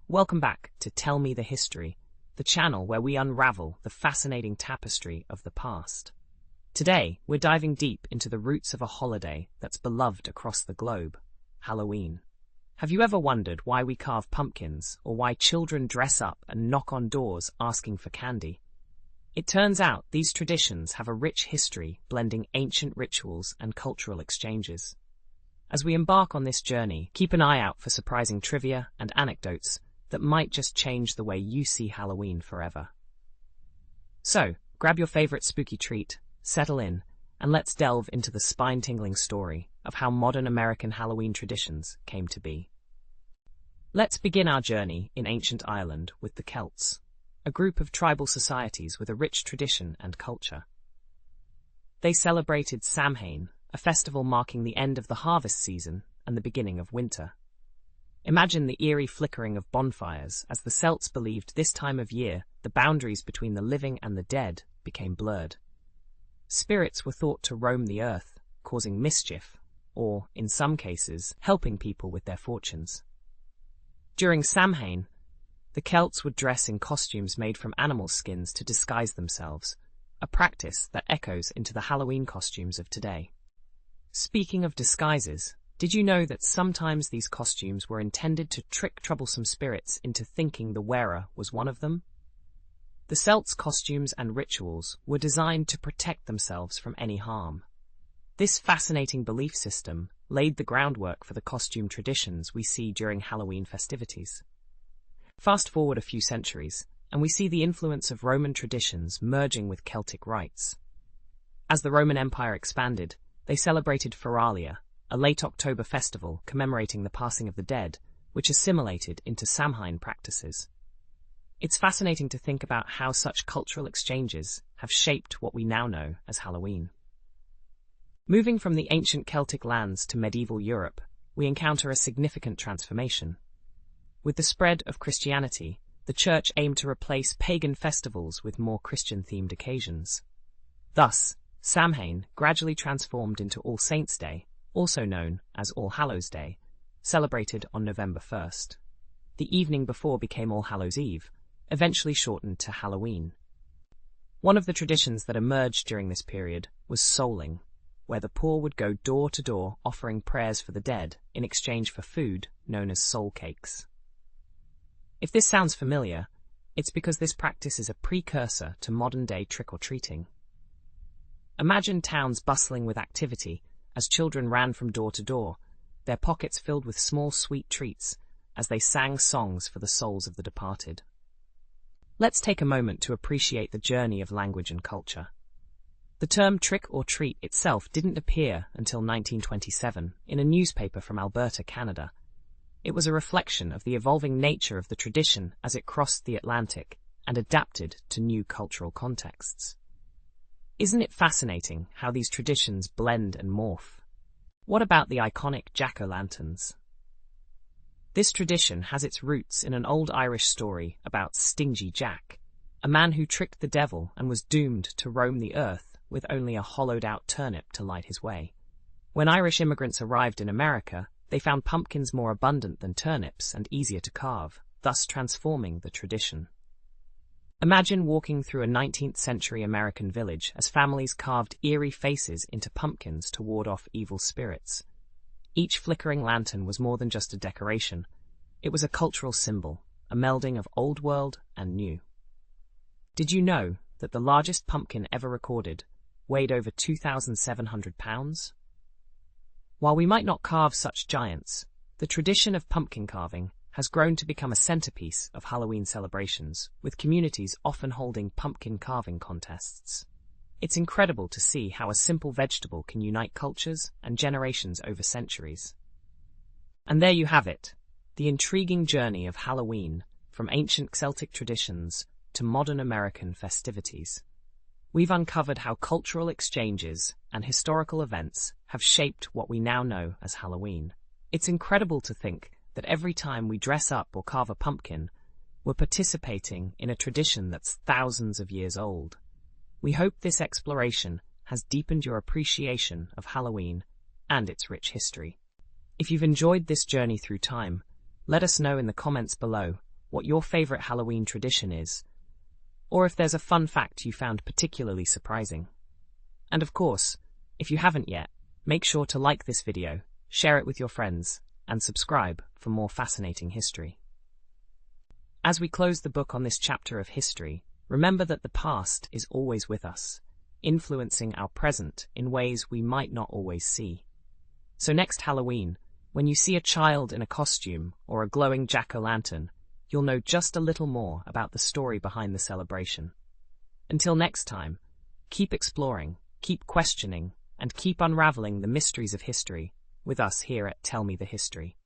Welcome back to Tell Me the History, the channel where we unravel the fascinating tapestry of the past. Today, we're diving deep into the roots of a holiday that's beloved across the globe, Halloween. Have you ever wondered why we carve pumpkins or why children dress up and knock on doors asking for candy? It turns out these traditions have a rich history blending ancient rituals and cultural exchanges. As we embark on this journey, keep an eye out for surprising trivia and anecdotes that might just change the way you see Halloween forever. So, grab your favorite spooky treat, settle in, and let's delve into the spine-tingling story of how modern American Halloween traditions came to be. Let's begin our journey in ancient Ireland with the Celts, a group of tribal societies with a rich tradition and culture. They celebrated Samhain, a festival marking the end of the harvest season and the beginning of winter. Imagine the eerie flickering of bonfires, as the Celts believed this time of year the boundaries between the living and the dead became blurred. Spirits were thought to roam the earth, causing mischief, or, in some cases, helping people with their fortunes. During Samhain, the Celts would dress in costumes made from animal skins to disguise themselves, a practice that echoes into the Halloween costumes of today. Speaking of disguises, did you know that sometimes these costumes were intended to trick troublesome spirits into thinking the wearer was one of them? The Celts' costumes and rituals were designed to protect themselves from any harm. This fascinating belief system laid the groundwork for the costume traditions we see during Halloween festivities. Fast forward a few centuries, and we see the influence of Roman traditions merging with Celtic rites. As the Roman Empire expanded, they celebrated Feralia, a late October festival commemorating the passing of the dead, which assimilated into Samhain practices. It's fascinating to think about how such cultural exchanges have shaped what we now know as Halloween. Moving from the ancient Celtic lands to medieval Europe, we encounter a significant transformation. With the spread of Christianity, the Church aimed to replace pagan festivals with more Christian-themed occasions. Thus, Samhain gradually transformed into All Saints' Day, also known as All Hallows Day, celebrated on November 1st. The evening before became All Hallows Eve, eventually shortened to Halloween. One of the traditions that emerged during this period was souling, where the poor would go door to door offering prayers for the dead in exchange for food known as soul cakes. If this sounds familiar, it's because this practice is a precursor to modern-day trick-or-treating. Imagine towns bustling with activity as children ran from door to door, their pockets filled with small sweet treats as they sang songs for the souls of the departed. Let's take a moment to appreciate the journey of language and culture. The term trick or treat itself didn't appear until 1927 in a newspaper from Alberta, Canada. It was a reflection of the evolving nature of the tradition as it crossed the Atlantic and adapted to new cultural contexts. Isn't it fascinating how these traditions blend and morph? What about the iconic jack-o'-lanterns? This tradition has its roots in an old Irish story about Stingy Jack, a man who tricked the devil and was doomed to roam the earth with only a hollowed-out turnip to light his way. When Irish immigrants arrived in America, they found pumpkins more abundant than turnips and easier to carve, thus transforming the tradition. Imagine walking through a 19th-century American village as families carved eerie faces into pumpkins to ward off evil spirits. Each flickering lantern was more than just a decoration. It was a cultural symbol, a melding of old world and new. Did you know that the largest pumpkin ever recorded weighed over 2,700 pounds? While we might not carve such giants, the tradition of pumpkin carving has grown to become a centerpiece of Halloween celebrations, with communities often holding pumpkin carving contests. It's incredible to see how a simple vegetable can unite cultures and generations over centuries. And there you have it, the intriguing journey of Halloween, from ancient Celtic traditions to modern American festivities. We've uncovered how cultural exchanges and historical events have shaped what we now know as Halloween. It's incredible to think that every time we dress up or carve a pumpkin, we're participating in a tradition that's thousands of years old. We hope this exploration has deepened your appreciation of Halloween and its rich history. If you've enjoyed this journey through time, let us know in the comments below, what your favorite Halloween tradition is, or if there's a fun fact you found particularly surprising. And of course, if you haven't yet, make sure to like this video, share it with your friends, and subscribe for more fascinating history. As we close the book on this chapter of history, remember that the past is always with us, influencing our present in ways we might not always see. So next Halloween, when you see a child in a costume or a glowing jack-o'-lantern, you'll know just a little more about the story behind the celebration. Until next time, keep exploring, keep questioning, and keep unraveling the mysteries of history with us here at Tell Me the History.